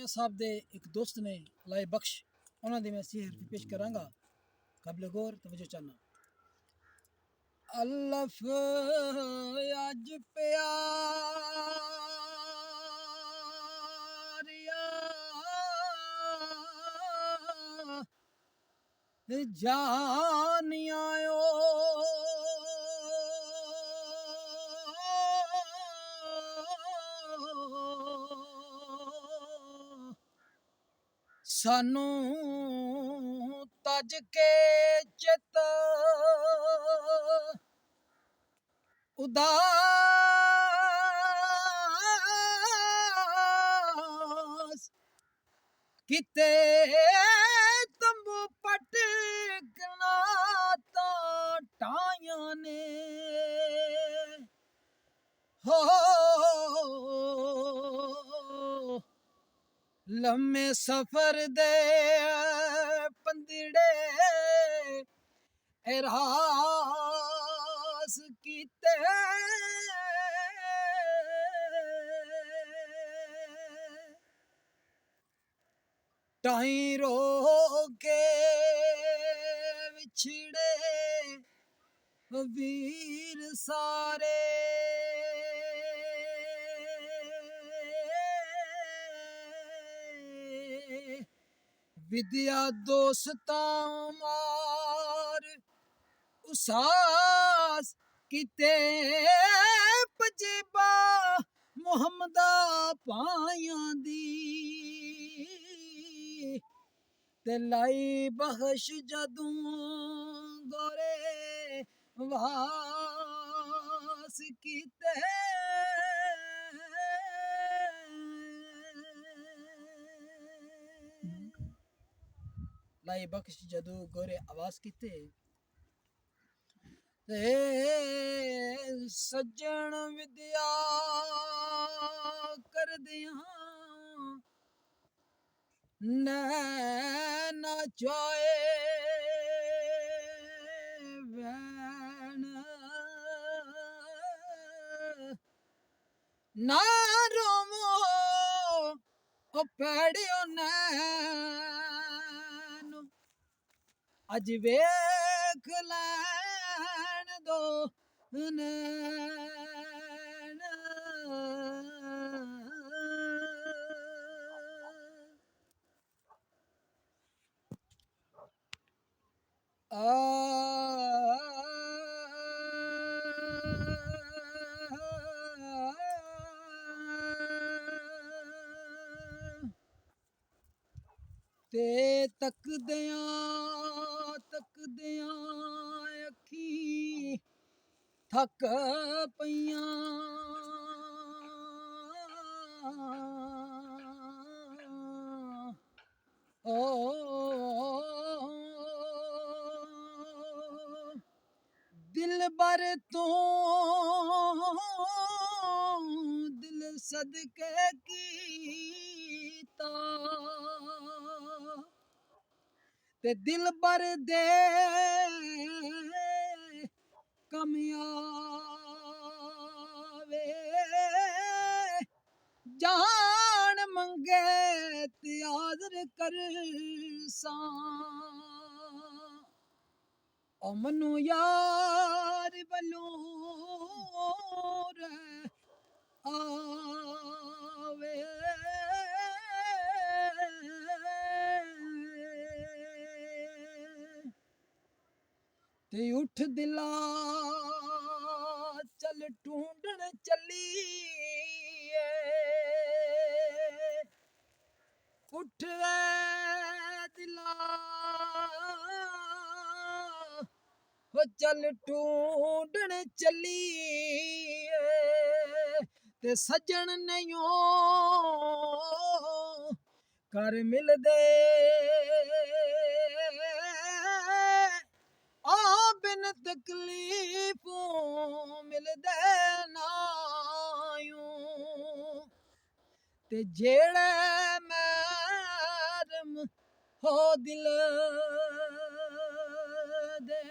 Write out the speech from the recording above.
साहब दे एक दोस्त ने लाए बख्श उन्होंने मैं शेर पेश करांगा काबिल गौर तवज्जो चाहना। अल्लफ अज प्यारिया जान आयो सानू तज के चित उदास किते तंबू पटकना तो टाइया ने हो लम्मे सफर दे पंदिड़े एरास कीते टाई रो के विछड़े वीर सारे विद्या दोस्ता मार उसास किते पजेबा मुहम्मदा पाया दी ते लाई बख्श जदू गोरे वास किते लाई बख्श जदू गोरे आवाज किते सज्जन विद्या कर दिया नैना चाहे वैन ना रोमो ओ पैड़ियो नैन अज वेख लैन दो नैन ते तकदियां अखी थक पईयां ओ दिल बर तू दिल सदके कीता ते दिल बर दे कमयावे जान मंगे ते आदर कर सा ओ मनु यार बलूर आवे ते उठ दिला चल ढूंढण चलिए उठ दिला हो चल ढूंढण चलिए ते सज्जन नहीं कर मिलदे आ बिन तकलीफों मिलदे नायूं ते जेड़े मैरम हो दिल दे